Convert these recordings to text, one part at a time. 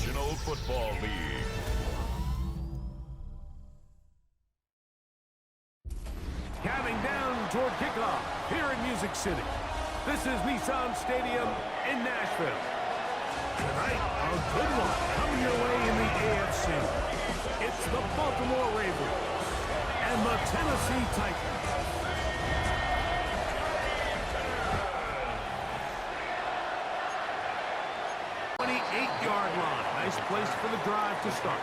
National Football League. Counting down toward kickoff here in Music City. This is Nissan Stadium in Nashville. Tonight, a good one coming your way in the AFC. It's the Baltimore Ravens and the Tennessee Titans. 28-yard line. Nice place for the drive to start.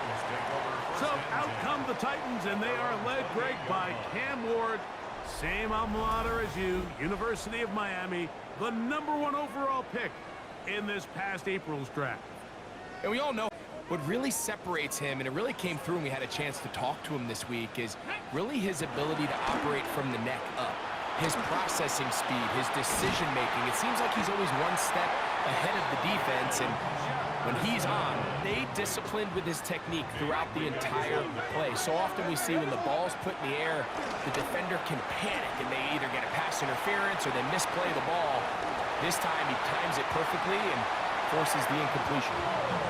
So out come the Titans, and they are led, Greg, by Cam Ward. Same alma mater as you, University of Miami, the #1 overall pick in this past April's draft. And we all know what really separates him, and it really came through when we had a chance to talk to him this week, is really his ability to operate from the neck up. His processing speed, his decision-making. It seems like he's always one step ahead of the defense, and when he's on, they disciplined with his technique throughout the entire play. So often we see when the ball's put in the air, the defender can panic, and they either get a pass interference or they misplay the ball. This time he times it perfectly and forces the incompletion.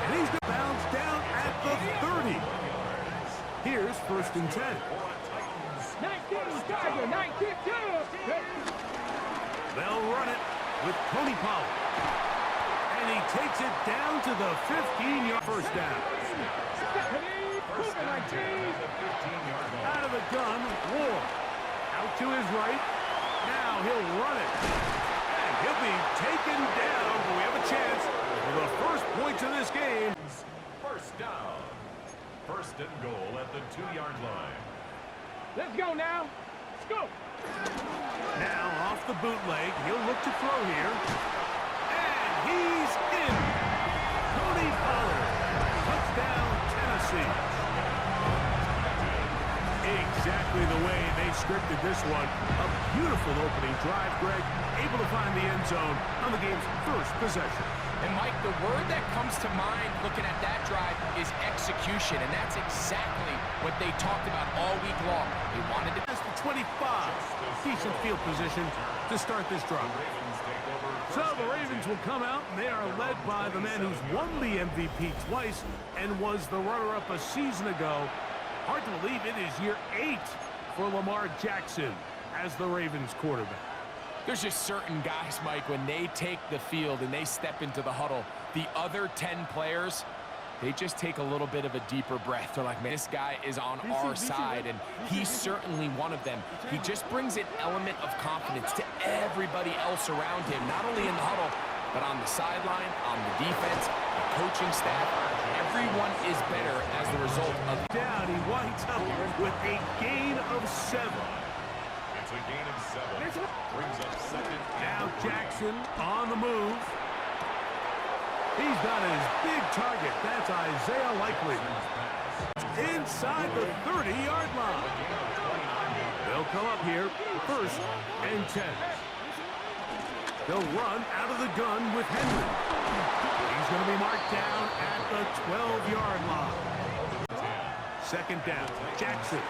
And he's going to bounce down at the 30. Here's 1st and 10. 19, Tiger, 19, They'll run it with Tony Pollard. And he takes it down to the 15-yard first down. Out of the gun, Ward. Out to his right. Now he'll run it. And he'll be taken down, but we have a chance for the first points of this game. First down. 1st and goal at the 2-yard line. Let's go now. Let's go. Now off the bootleg, he'll look to throw here. And he's in. Tony Pollard. Touchdown, Tennessee. Exactly the way they scripted this one. A beautiful opening drive, Greg. Able to find the end zone on the game's first possession. And Mike, the word that comes to mind looking at that drive is execution, and that's exactly what they talked about all week long. They wanted to... That's the 25. Decent field position to start this drive. So the Ravens will come out, and they are led by the man who's won the MVP twice and was the runner-up a season ago. Hard to believe it is year 8 for Lamar Jackson as the Ravens quarterback. There's just certain guys, Mike, when they take the field and they step into the huddle, the other 10 players, they just take a little bit of a deeper breath. They're like, man, this guy is on our side, and he's certainly one of them. He just brings an element of confidence to everybody else around him, not only in the huddle, but on the sideline, on the defense, the coaching staff. Everyone is better as the result of... Down, he winds up with a gain of 7. It's a gain of 7. Brings up 2nd. Now Jackson on the move. He's got his big target. That's Isaiah Likely. Inside the 30-yard line. They'll come up here, 1st and 10. They'll run out of the gun with Henry. He's going to be marked down at the 12-yard line. 2nd down. Jackson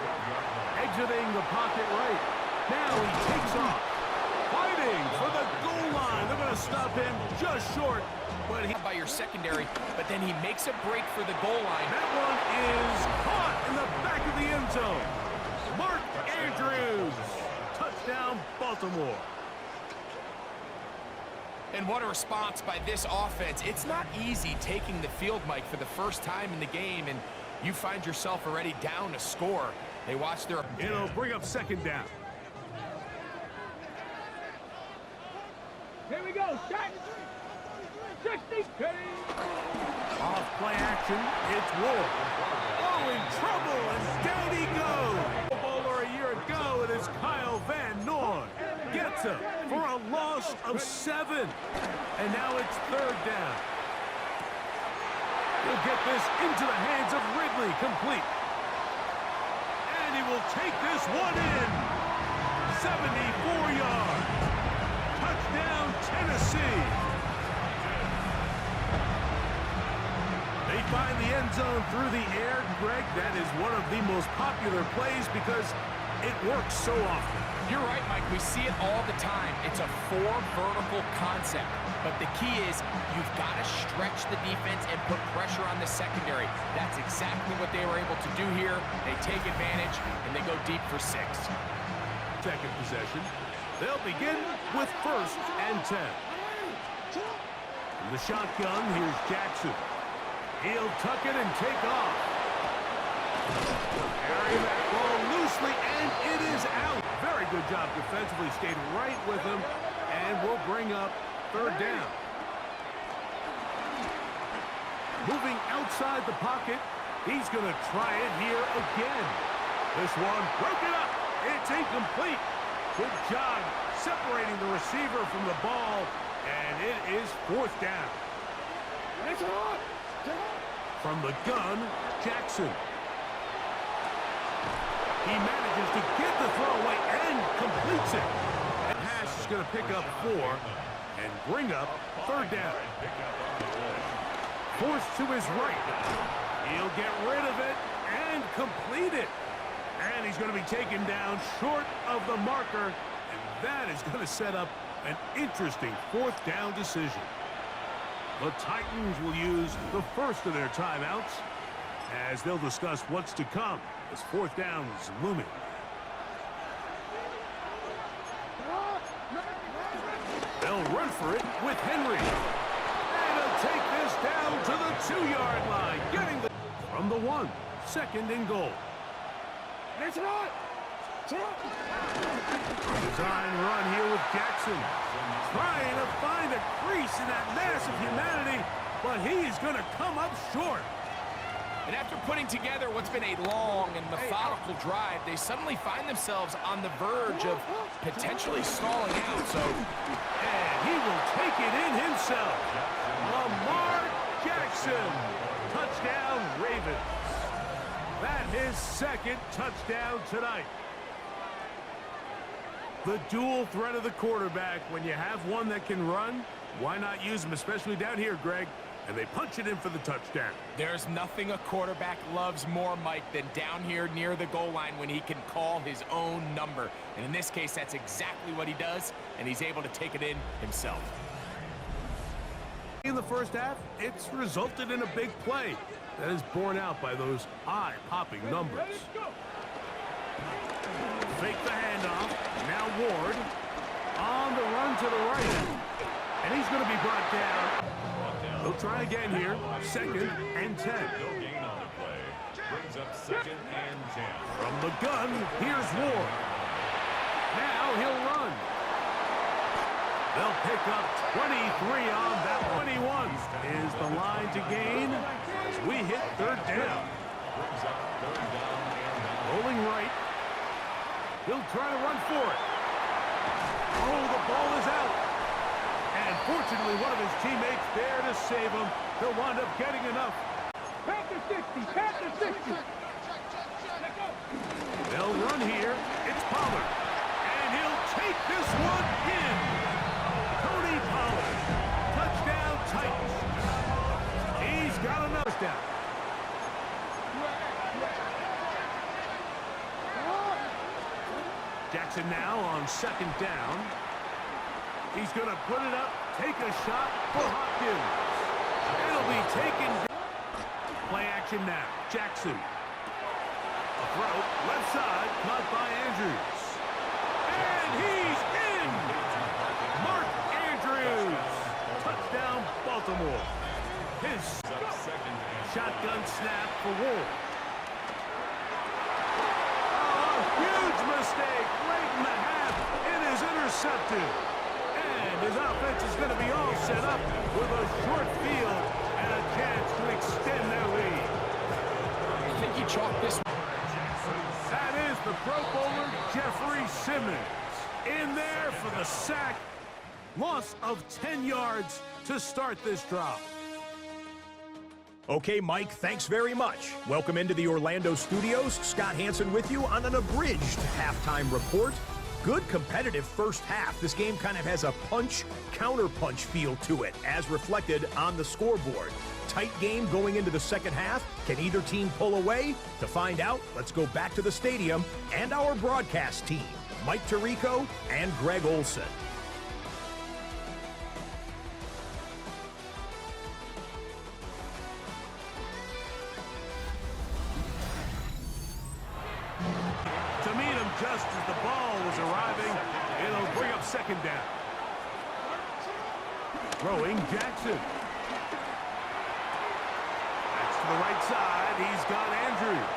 exiting the pocket right. Now he takes off. Fighting for the goal line. They're going to stop him just short. But he... by your secondary, but then he makes a break for the goal line. That one is caught in the back of the end zone. Mark Andrews. Touchdown, Baltimore. And what a response by this offense. It's not easy taking the field, Mike, for the first time in the game, and you find yourself already down a score. They watch their... It'll bring up 2nd down. Here we go. Shot. 60. Off play action. It's Ward. Oh, in trouble, and down he goes. Bowler a year ago, it is Kyle Van Noy. Gets him for a loss of 7. And now it's 3rd down. He'll get this into the hands of Ridley, complete. And he will take this one in. 74 yards. Touchdown, Tennessee. They find the end zone through the air. Greg, that is one of the most popular plays because It works so often. You're right, Mike. We see it all the time. It's a 4 vertical concept. But the key is you've got to stretch the defense and put pressure on the secondary. That's exactly what they were able to do here. They take advantage, and they go deep for 6. Second possession. They'll begin with 1st and 10. From the shotgun, here's Jackson. He'll tuck it and take off. Carrying that ball loosely, and it is out. Very good job defensively. Stayed right with him, and will bring up 3rd down. Moving outside the pocket, he's going to try it here again. This one broken up. It's incomplete. Good job separating the receiver from the ball, and it is 4th down. From the gun, Jackson. He manages to get the throw away and completes it. And Hash is going to pick up 4 and bring up 3rd down. Forced to his right. He'll get rid of it and complete it. And he's going to be taken down short of the marker. And that is going to set up an interesting 4th down decision. The Titans will use the first of their timeouts as they'll discuss what's to come as 4th down is looming. They'll run for it with Henry. And he'll take this down to the 2-yard line, getting the from the 1. 2nd and goal. Design run here with Jackson. Trying to find a crease in that mass of humanity, but he is going to come up short. And after putting together what's been a long and methodical drive, they suddenly find themselves on the verge of potentially stalling out. And he will take it in himself. Lamar Jackson. Touchdown, Ravens. That his 2nd touchdown tonight. The dual threat of the quarterback. When you have one that can run, why not use him, especially down here, Greg? And they punch it in for the touchdown. There's nothing a quarterback loves more, Mike, than down here near the goal line when he can call his own number. And in this case, that's exactly what he does, and he's able to take it in himself. In the first half, it's resulted in a big play that is borne out by those eye-popping numbers. Fake the handoff. Now Ward on the run to the right. And he's going to be brought down. They'll try again here. 2nd and 10. No gain on the play. Brings up 2nd and 10. From the gun, here's Ward. Now he'll run. They'll pick up 23 on that. 21 is the line to gain as we hit 3rd down. Brings up 3rd down and Rolling right. He'll try to run for it. Oh, the ball is out. And fortunately, one of his teammates there to save him. He'll wind up getting enough. Pass the 60. Pass the 60. They'll run here. It's Pollard. And he'll take this one in. Tony Pollard. Touchdown, Titans. He's got another down. Jackson now on 2nd down. He's going to put it up, take a shot for Hopkins. It'll be taken. Play action now. Jackson. A throw, left side, caught by Andrews. And he's in! Mark Andrews. Touchdown, Baltimore. His shotgun snap for Ward. Oh, a huge mistake late in the half. It is intercepted. And his offense is going to be all set up with a short field and a chance to extend their lead. I think he chalked this. That is the Pro Bowler, Jeffrey Simmons. In there for the sack. Loss of 10 yards to start this drive. Okay, Mike, thanks very much. Welcome into the Orlando studios. Scott Hansen with you on an abridged halftime report. Good competitive first half. This game kind of has a punch-counterpunch feel to it, as reflected on the scoreboard. tight game going into the second half? Can either team pull away? To find out, let's go back to the stadium and our broadcast team, Mike Tirico and Greg Olson. To meet him just as the ball was arriving, it'll bring up second down. Throwing Jackson. That's to the right side. He's got Andrews.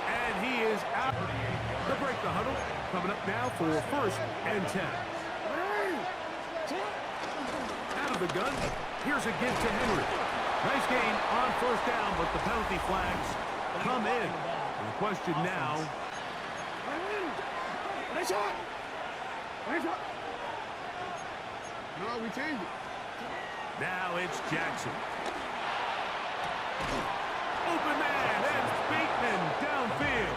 And he is out. To break the huddle. Coming up now for 1st and 10. Out of the gun. Here's a give to Henry. Nice gain on 1st down, but the penalty flags come in. And the question now. No, we changed it. Now it's Jackson. Open man, and Bateman downfield.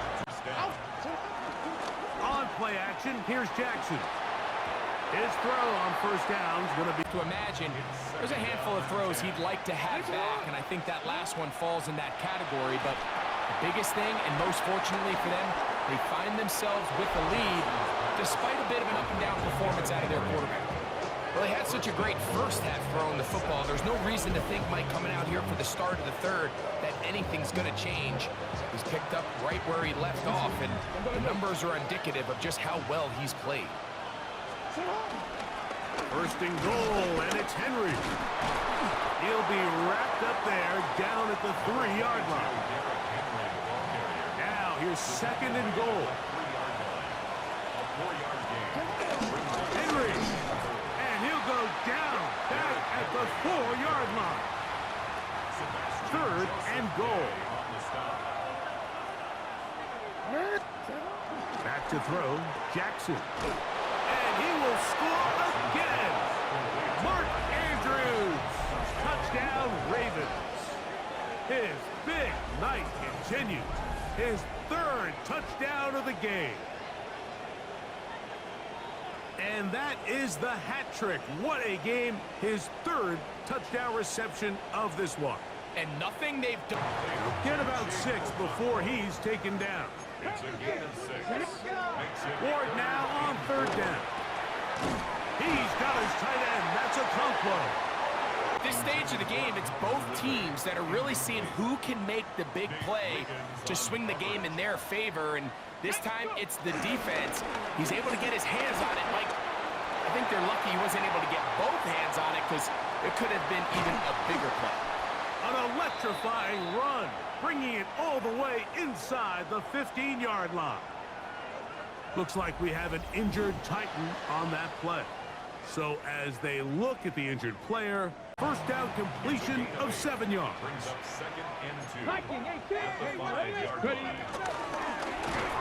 On play action, here's Jackson. His throw on 1st down is going to be... To imagine, there's a handful of throws he'd like to have back, and I think that last one falls in that category, but the biggest thing, and most fortunately for them, they find themselves with the lead, despite a bit of an up-and-down performance out of their quarterback. Well, they had such a great first half throwing the football. There's no reason to think, Mike, coming out here for the start of the 3rd, that anything's going to change. He's picked up right where he left off, and the numbers are indicative of just how well he's played. 1st and goal, and it's Henry. He'll be wrapped up there, down at the 3-yard line. Now, here's 2nd and goal. Henry. He'll go down back at the 4-yard line. 3rd and goal. Back to throw, Jackson. And he will score again. Mark Andrews. Touchdown, Ravens. His big night continues. His 3rd touchdown of the game. And that is the hat trick. What a game. His 3rd touchdown reception of this one. And nothing they've done. Get about 6 before he's taken down. It's a gain of 6. Ward now on 3rd down. He's got his tight end. That's a Conquo. At this stage of the game, it's both teams that are really seeing who can make the big play to swing the game in their favor. And this time, it's the defense. He's able to get his hands on it. Like, I think they're lucky he wasn't able to get both hands on it because it could have been even a bigger play. An electrifying run, bringing it all the way inside the 15-yard line. Looks like we have an injured Titan on that play. So as they look at the injured player, 1st down completion of 7 yards. Brings up 2nd and 2. At the 5-yard line.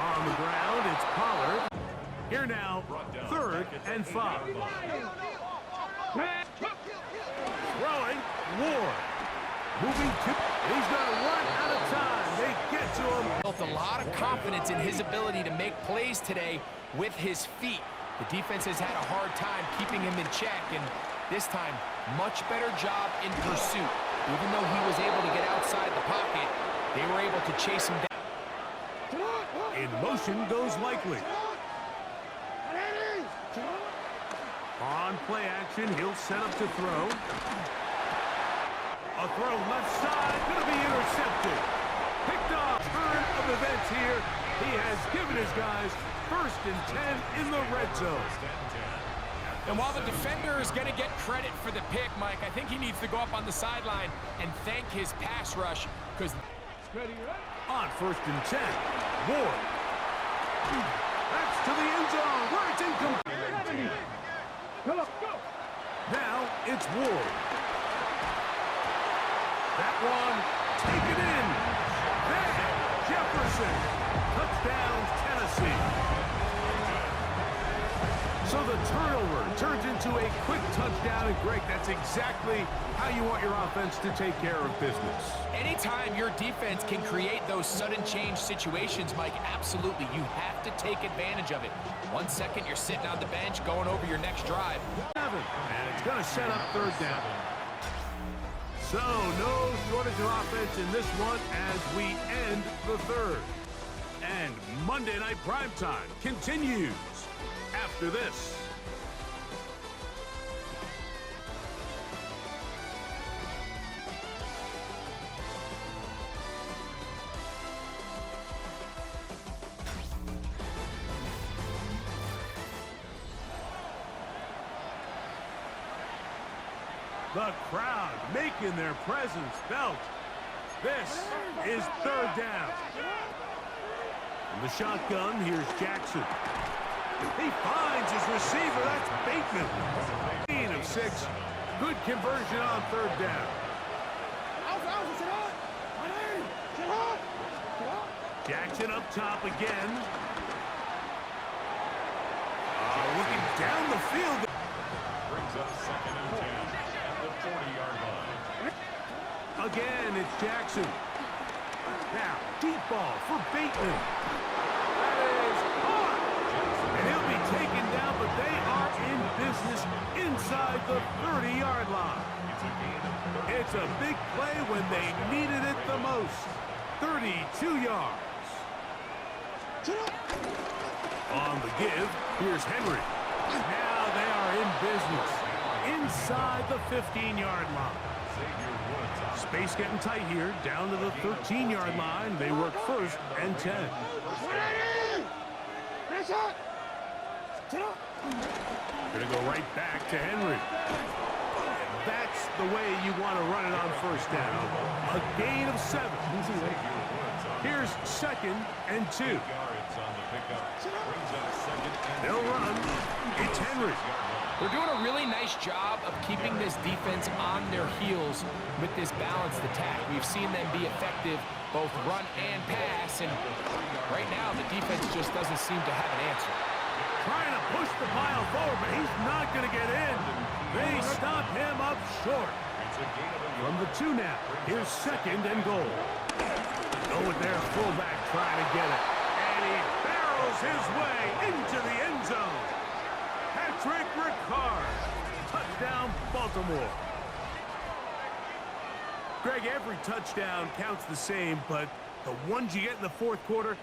On the ground, it's Pollard. Here now, 3rd and 5. Throwing, Ward. Moving to, he's going to run out of time. They get to him. Built a lot of confidence in his ability to make plays today with his feet. The defense has had a hard time keeping him in check, and this time, much better job in pursuit. Even though he was able to get outside the pocket, they were able to chase him down. In motion goes Likely. On play action, he'll set up to throw. A throw left side, going to be intercepted. Picked off. Turn of events here. He has given his guys 1st and 10 in the red zone. And while the defender is going to get credit for the pick, Mike, I think he needs to go up on the sideline and thank his pass rush because... On 1st and 10, Ward. That's to the end zone where it's incomplete. Now it's Ward. That one taken in. There, Jefferson. Touchdown, Tennessee. So the turnover turns into a quick touchdown, and Greg, that's exactly how you want your offense to take care of business. Anytime your defense can create those sudden change situations, Mike, absolutely, you have to take advantage of it. 1 second, you're sitting on the bench, going over your next drive. And it's going to set up 3rd down. So, no shortage of offense in this one as we end the third. And Monday Night Primetime continues after this. The crowd making their presence felt. This is third down. In the shotgun, here's Jackson. He finds his receiver. That's Bateman. Gain of 6. Good conversion on third down. Jackson up top again. Looking down the field. Brings up 2nd and 10 at the 40-yard line. Again, it's Jackson. Now, deep ball for Bateman. That is caught. And he'll be taken down, but they are in business inside the 30-yard line. It's a big play when they needed it the most. 32 yards. On the give, here's Henry. Now they are in business inside the 15-yard line. Space getting tight here, down to the 13-yard line. They work 1st and 10. Gonna go right back to Henry. And that's the way you want to run it on 1st down. A gain of 7. Here's 2nd and 2. They'll run. It's Henry. They're doing a really nice job of keeping this defense on their heels with this balanced attack. We've seen them be effective, both run and pass, and right now the defense just doesn't seem to have an answer. Trying to push the pile forward, but he's not going to get in. They stop him up short. From the 2 now, here's 2nd and goal. Go with their fullback trying to get it. And he barrels his way into the end zone. Patrick Ricard. Touchdown, Baltimore. Greg, every touchdown counts the same, but the ones you get in the 4th quarter,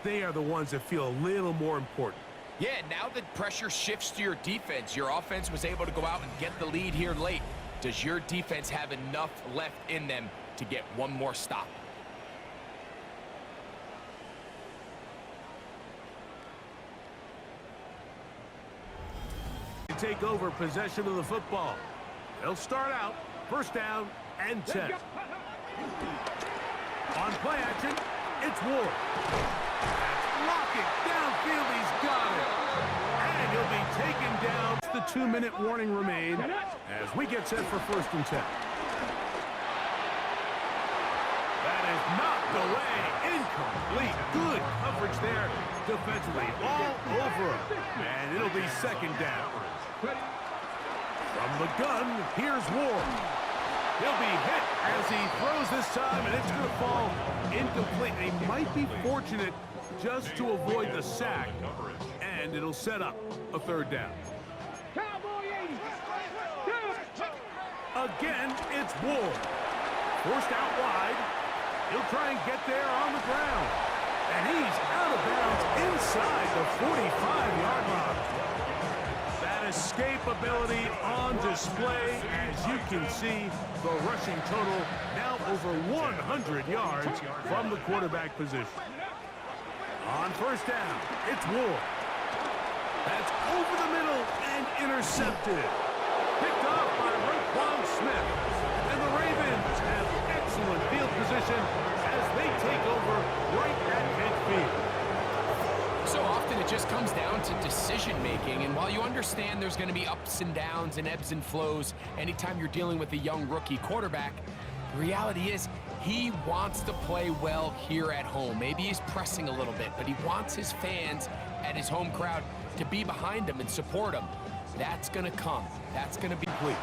they are the ones that feel a little more important. Yeah, now that pressure shifts to your defense, your offense was able to go out and get the lead here late. Does your defense have enough left in them to get one more stop? Take over possession of the football. They'll start out 1st down and 10. On play action, it's Ward. That's Lockett downfield. He's got it. And he'll be taken down. The 2-minute warning remain as we get set for 1st and 10. That is knocked away. Incomplete. Good coverage there defensively. All over him. And it'll be 2nd down. From the gun, here's Ward. He'll be hit as he throws this time, and it's going to fall incomplete. They might be fortunate just to avoid the sack, and it'll set up a 3rd down. Again, it's Ward. Forced out wide. He'll try and get there on the ground. And he's out of bounds inside the 45-yard line. Escapability on display. As you can see, the rushing total now over 100 yards from the quarterback position. On 1st down, it's Ward. That's over the middle and intercepted. Picked off by Raekwon Smith. And the Ravens have excellent field position as they take over right at midfield. So often it just comes down to decision-making, and while you understand there's going to be ups and downs and ebbs and flows anytime you're dealing with a young rookie quarterback, the reality is he wants to play well here at home. Maybe he's pressing a little bit, but he wants his fans at his home crowd to be behind him and support him. That's going to come. That's going to be complete.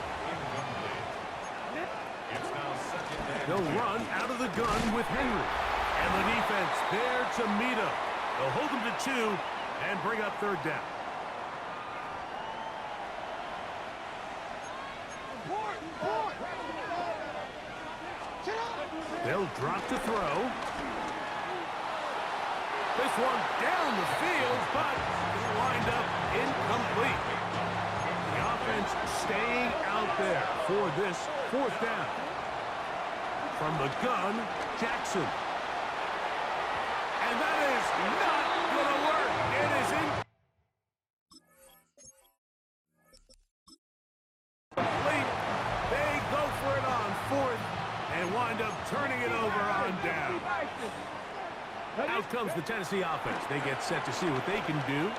They'll run out of the gun with Henry. And the defense there to meet him. They'll hold him to 2 and bring up 3rd down. They'll drop to throw. This one down the field, but it'll wind up incomplete. The offense staying out there for this fourth down. From the gun, Jackson. And that is not going to work. It is incomplete. They go for it on fourth and wind up turning it over on down. Out comes the Tennessee offense. They get set to see what they can do.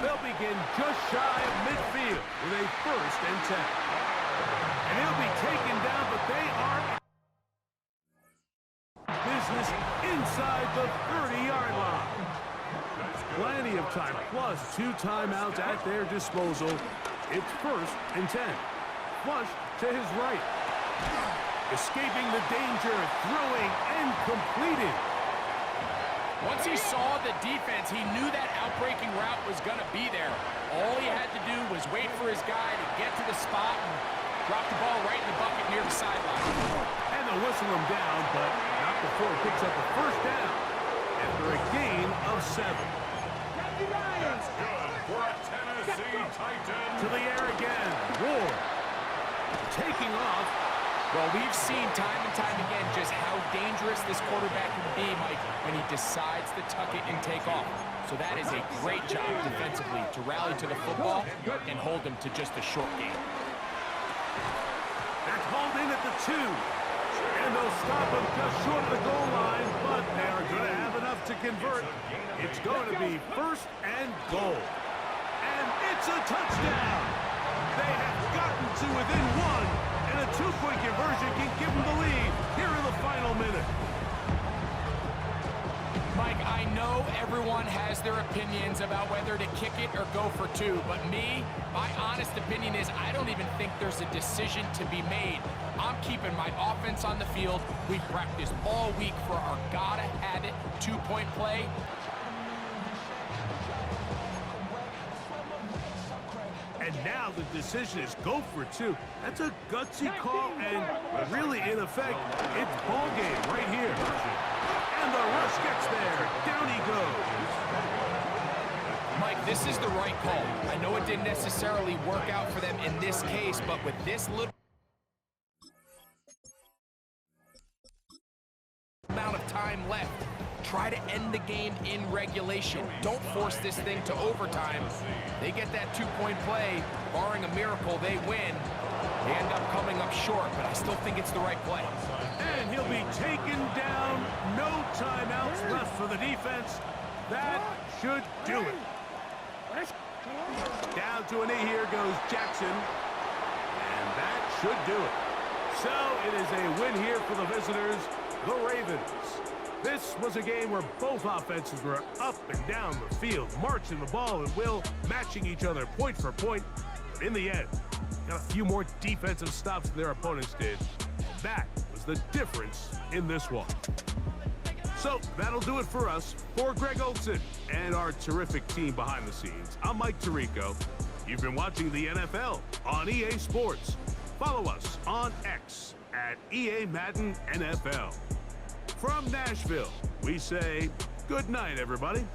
They'll begin just shy of midfield with a 1st and 10. And he'll be taken down, but they are business inside the 30-yard line. Plenty of time, plus 2 timeouts at their disposal. It's 1st and 10. Flushed to his right. Escaping the danger, throwing and completing. Once he saw the defense, he knew that outbreaking route was going to be there. All he had to do was wait for his guy to get to the spot and drop the ball right in the bucket near the sideline. And they'll whistle him down, but not before he picks up a 1st down after a gain of 7. That's good for a Tennessee Titan. To the air again. Ward taking off. Well, we've seen time and time again just how dangerous this quarterback can be, Mike, when he decides to tuck it and take off. So that is a great job defensively to rally to the football and hold him to just a short game. That's hauled in at the 2. And they'll stop him just short of the goal line, but they are going to have enough to convert. It's going to be 1st and goal. And it's a touchdown. They have gotten to within 1. And a 2-point conversion can give them the lead here in the final minute. Mike, I know everyone has their opinions about whether to kick it or go for 2, but my honest opinion is I don't even think there's a decision to be made. I'm keeping my offense on the field. We've practiced all week for our gotta-have-it 2-point play. And now the decision is go for 2. That's a gutsy call, and really, in effect, it's ball game right here. And the rush gets there. Down he goes. Mike, this is the right call. I know it didn't necessarily work out for them in this case, but with this little amount of time left, try to end the game in regulation. Don't force this thing to overtime. They get that 2-point play. Barring a miracle, they win. They end up coming up short, but I still think it's the right play. And he'll be taken down. No timeouts left for the defense. That should do it. Down to a knee here goes Jackson. And that should do it. So it is a win here for the visitors, the Ravens. This was a game where both offenses were up and down the field, marching the ball at will, matching each other point for point. But in the end, got a few more defensive stops than their opponents did. That was the difference in this one. So that'll do it for us. For Greg Olson and our terrific team behind the scenes, I'm Mike Tirico. You've been watching the NFL on EA Sports. Follow us on X at EA Madden NFL. From Nashville, we say good night, everybody.